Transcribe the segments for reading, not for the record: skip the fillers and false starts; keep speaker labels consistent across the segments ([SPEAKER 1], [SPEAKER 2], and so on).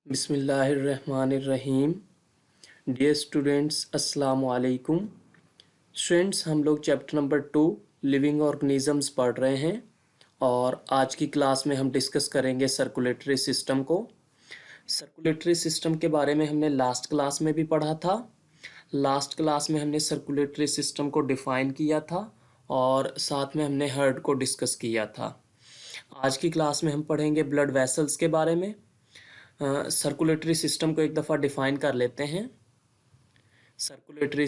[SPEAKER 1] बिस्मिल्लाहिर्रहमानिर्रहीम। Dear students, अस्सलाम वालेकुम। स्टूडेंट्स, हम लोग चैप्टर नंबर 2 लिविंग ऑर्गेनिजम्स पढ़ रहे हैं और आज की क्लास में हम डिस्कस करेंगे सर्कुलेटरी सिस्टम को। सर्कुलेटरी सिस्टम के बारे में हमने लास्ट क्लास में भी पढ़ा था। लास्ट क्लास में हमने सर्कुलेटरी सिस्टम को डिफ़ाइन किया था और साथ में हमने हार्ट को डिस्कस किया था। आज की क्लास में हम पढ़ेंगे ब्लड वेसल्स के बारे में। सर्कुलेटरी सिस्टम को एक दफ़ा डिफाइन कर लेते हैं। Circulatory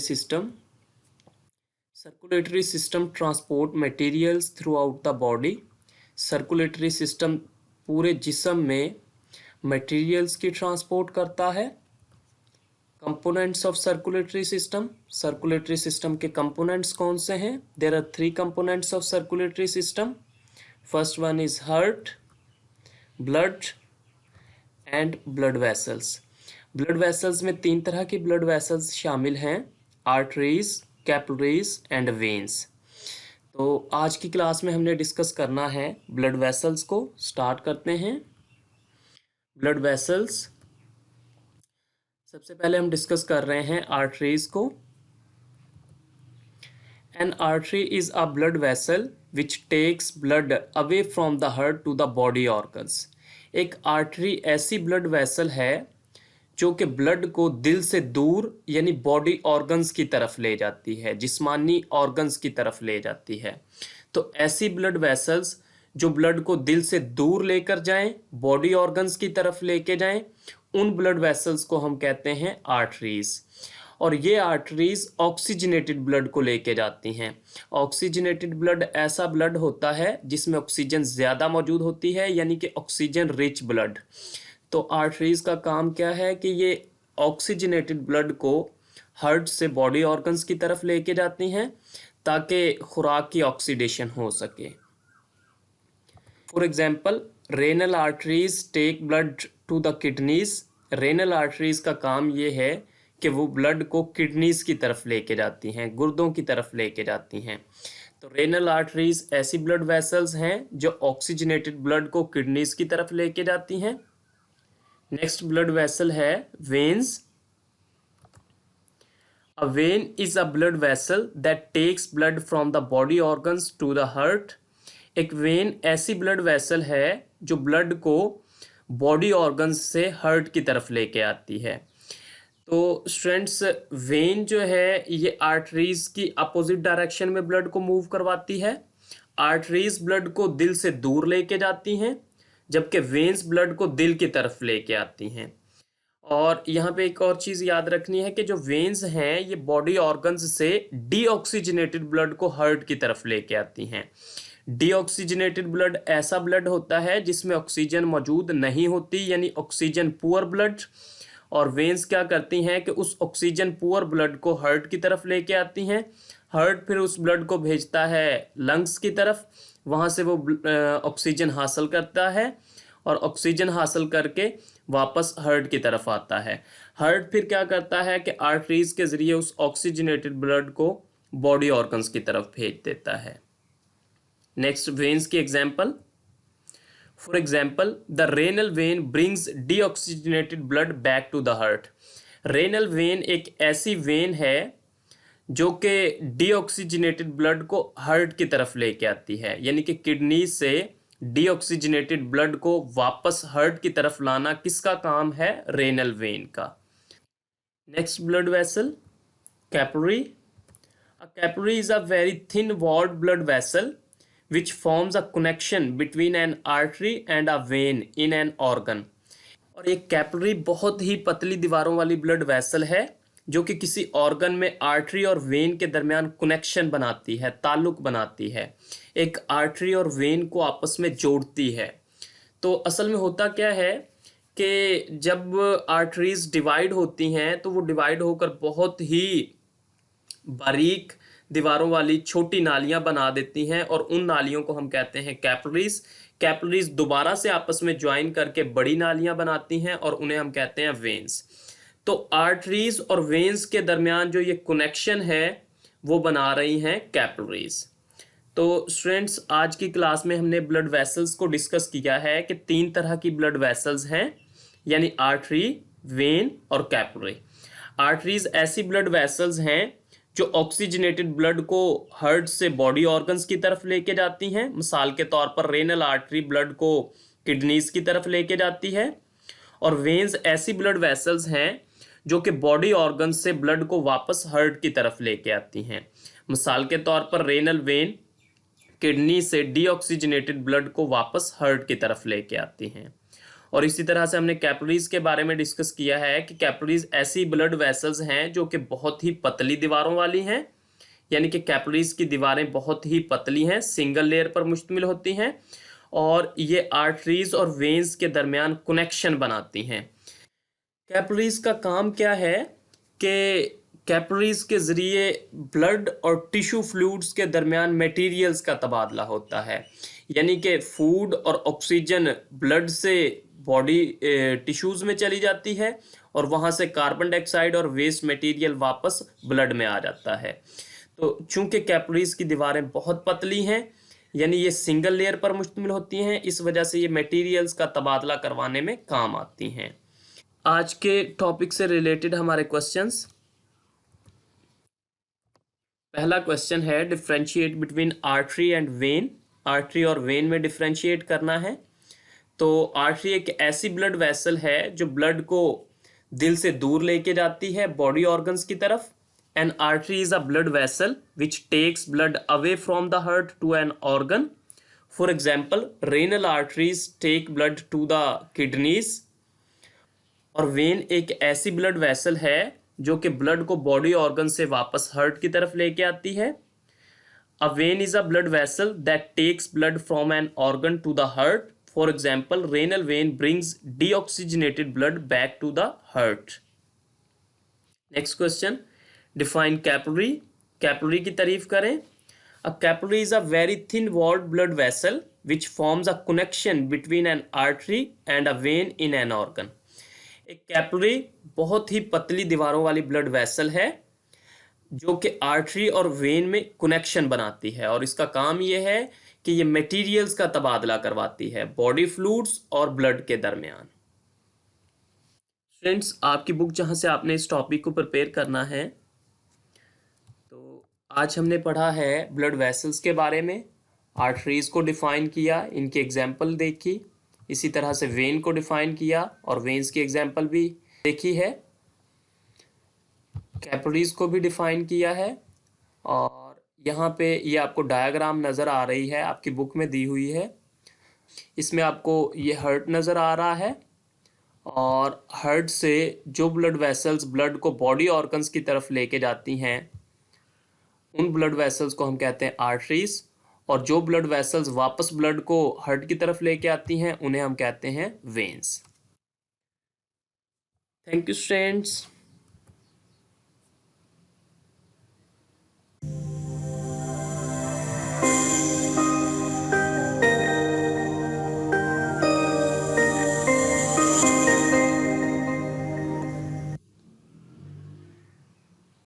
[SPEAKER 1] system transport materials throughout the body. Circulatory system पूरे जिस्म में मटेरियल्स की ट्रांसपोर्ट करता है। कंपोनेंट्स ऑफ सर्कुलेटरी सिस्टम के कंपोनेंट्स कौन से हैं? There are 3 components of circulatory system. First one is heart, blood and blood vessels. Blood vessels में 3 तरह की ब्लड वेसल्स शामिल हैं: आर्टरीज, कैपिलरीज एंड वेन्स। तो आज की क्लास में हमने डिस्कस करना है ब्लड वेसल्स को। स्टार्ट करते हैं। ब्लड वेसल्स, सबसे पहले हम डिस्कस कर रहे हैं आर्टरीज को। An artery is a blood vessel which takes blood away from the heart to the body organs. एक आर्टरी ऐसी ब्लड वेसल है जो कि ब्लड को दिल से दूर यानी बॉडी ऑर्गन्स की तरफ ले जाती है, जिस्मानी ऑर्गन्स की तरफ ले जाती है। तो ऐसी ब्लड वेसल्स जो ब्लड को दिल से दूर लेकर जाएं, बॉडी ऑर्गन्स की तरफ लेके जाएं, उन ब्लड वेसल्स को हम कहते हैं आर्टरीज। और ये आर्टरीज ऑक्सीजनेटेड ब्लड को लेके जाती हैं। ऑक्सीजनेटेड ब्लड ऐसा ब्लड होता है जिसमें ऑक्सीजन ज़्यादा मौजूद होती है, यानी कि ऑक्सीजन रिच ब्लड। तो आर्टरीज का काम क्या है कि ये ऑक्सीजनेटेड ब्लड को हार्ट से बॉडी ऑर्गन्स की तरफ लेके जाती हैं ताकि खुराक की ऑक्सीडेशन हो सके। For example, renal arteries take blood to the kidneys. Renal arteries का काम ये है कि वो ब्लड को किडनीज की तरफ लेके जाती हैं, गुर्दों की तरफ लेके जाती हैं। तो रेनल आर्टरीज ऐसी ब्लड वेसल्स हैं जो ऑक्सीजनेटेड ब्लड को किडनीज की तरफ लेके जाती हैं। नेक्स्ट ब्लड वेसल है veins. A vein is a blood vessel that takes blood from the body organs to the heart. एक वेन ऐसी ब्लड वेसल है जो ब्लड को बॉडी ऑर्गन्स से हार्ट की तरफ लेके आती है। तो स्टूडेंट्स, वेन जो है ये आर्टरीज की अपोजिट डायरेक्शन में ब्लड को मूव करवाती है। आर्टरीज ब्लड को दिल से दूर लेके जाती हैं, जबकि वेन्स ब्लड को दिल की तरफ लेके आती हैं। और यहाँ पे एक और चीज़ याद रखनी है कि जो वेन्स हैं ये बॉडी ऑर्गन्स से डीऑक्सीजनेटेड ब्लड को हार्ट की तरफ लेके आती हैं। डीऑक्सीजनेटेड ब्लड ऐसा ब्लड होता है जिसमें ऑक्सीजन मौजूद नहीं होती, यानी ऑक्सीजन पुअर ब्लड। और वेन्स क्या करती हैं कि उस ऑक्सीजन पुअर ब्लड को हार्ट की तरफ लेके आती हैं। हार्ट फिर उस ब्लड को भेजता है लंग्स की तरफ, वहाँ से वो ऑक्सीजन हासिल करता है और ऑक्सीजन हासिल करके वापस हार्ट की तरफ आता है। हार्ट फिर क्या करता है कि आर्टरीज के ज़रिए उस ऑक्सीजनेटेड ब्लड को बॉडी ऑर्गन्स की तरफ भेज देता है। नेक्स्ट, वेन्स की example. For example, the renal vein brings deoxygenated blood back to the heart. Renal vein एक ऐसी वेन है जो कि डीऑक्सीजनेटेड ब्लड को हार्ट की तरफ लेके आती है, यानी कि किडनी से डीऑक्सीजनेटेड ब्लड को वापस हार्ट की तरफ लाना किसका काम है? रेनल वेन का। Next blood vessel, capillary. A capillary is a very thin walled blood vessel which forms a connection between an artery and a vein in an organ. और एक कैपिलरी बहुत ही पतली दीवारों वाली ब्लड वेसल है जो कि किसी ऑर्गन में आर्टरी और वेन के दरमियान कनेक्शन बनाती है, ताल्लुक बनाती है, एक आर्टरी और वेन को आपस में जोड़ती है। तो असल में होता क्या है कि जब आर्टरीज डिवाइड होती हैं तो वो डिवाइड होकर बहुत ही बारीक दीवारों वाली छोटी नालियां बना देती हैं और उन नालियों को हम कहते हैं कैपिलरीज। कैपिलरीज दोबारा से आपस में ज्वाइन करके बड़ी नालियां बनाती हैं और उन्हें हम कहते हैं वेन्स। तो आर्टरीज और वेन्स के दरमियान जो ये कनेक्शन है वो बना रही हैं कैपिलरीज। तो स्टूडेंट्स, आज की क्लास में हमने ब्लड वेसल्स को डिस्कस किया है कि 3 तरह की ब्लड वेसल्स हैं। यानी आर्टरी, वेन और कैपिलरी। आर्टरीज ऐसी ब्लड वेसल्स हैं जो ऑक्सीजनेटेड ब्लड को हार्ट से बॉडी ऑर्गन्स की तरफ लेके जाती हैं। मिसाल के तौर पर रेनल आर्टरी ब्लड को किडनीज की तरफ लेके जाती है। और वेन्स ऐसी ब्लड वेसल्स हैं जो कि बॉडी ऑर्गन्स से ब्लड को वापस हार्ट की तरफ लेके आती हैं। मिसाल के तौर पर रेनल वेन किडनी से डीऑक्सीजनेटेड ब्लड को वापस हार्ट की तरफ लेके आती हैं। और इसी तरह से हमने कैपिलरीज के बारे में डिस्कस किया है कि कैपिलरीज ऐसी ब्लड वेसल्स हैं जो कि बहुत ही पतली दीवारों वाली हैं, यानी कि कैपिलरीज की दीवारें बहुत ही पतली हैं, सिंगल लेयर पर मुश्तमिल होती हैं और ये आर्टरीज और वेन्स के दरमियान कनेक्शन बनाती हैं। कैपिलरीज का काम क्या है कि कैपिलरीज के ज़रिए ब्लड और टिश्यू फ्लूइड्स के दरमियान मटेरियल्स का तबादला होता है, यानी कि फूड और ऑक्सीजन ब्लड से बॉडी टिश्यूज़ में चली जाती है और वहाँ से कार्बन डाइऑक्साइड और वेस्ट मटेरियल वापस ब्लड में आ जाता है। तो चूंकि कैपिलरीज की दीवारें बहुत पतली हैं, यानी ये सिंगल लेयर पर मुश्तमिल होती हैं, इस वजह से ये मटेरियल्स का तबादला करवाने में काम आती हैं। आज के टॉपिक से रिलेटेड हमारे क्वेश्चंस। पहला क्वेश्चन है differentiate between artery and when. Artery और वेन में डिफरेंशिएट करना है। तो आर्टरी एक ऐसी ब्लड वेसल है जो ब्लड को दिल से दूर लेके जाती है बॉडी ऑर्गन्स की तरफ। An artery is a blood vessel which takes blood away from the heart to an organ. For example renal arteries take blood to the kidneys. और वेन एक ऐसी ब्लड वेसल है जो कि ब्लड को body organ से वापस heart की तरफ लेके आती है। A vein is a blood vessel that takes blood from an organ to the heart. For example renal vein brings deoxygenated blood back to the heart. Next question, define capillary. Capillary की तारीफ करें। A capillary is a very thin walled blood vessel which forms a connection between an artery and a vein in an organ. एक capillary बहुत ही पतली दीवारों वाली blood vessel है जो कि आर्टरी और वेन में कनेक्शन बनाती है और इसका काम यह है कि ये मटेरियल्स का तबादला करवाती है बॉडी फ्लूइड्स और ब्लड के दरमियान। फ्रेंड्स, आपकी बुक जहां से आपने इस टॉपिक को प्रिपेयर करना है, तो आज हमने पढ़ा है ब्लड वेसल्स के बारे में, आर्टरीज को डिफाइन किया, इनके एग्जाम्पल देखी, इसी तरह से वेन को डिफाइन किया और वेन्स की एग्जाम्पल भी देखी है, कैपिलरीज को भी डिफाइन किया है। और यहाँ पे ये आपको डायग्राम नज़र आ रही है, आपकी बुक में दी हुई है। इसमें आपको ये हार्ट नज़र आ रहा है और हार्ट से जो ब्लड वेसल्स ब्लड को बॉडी ऑर्गन्स की तरफ लेके जाती हैं उन ब्लड वेसल्स को हम कहते हैं आर्टरीज, और जो ब्लड वेसल्स वापस ब्लड को हार्ट की तरफ लेके आती हैं उन्हें हम कहते हैं वेन्स। Thank you students.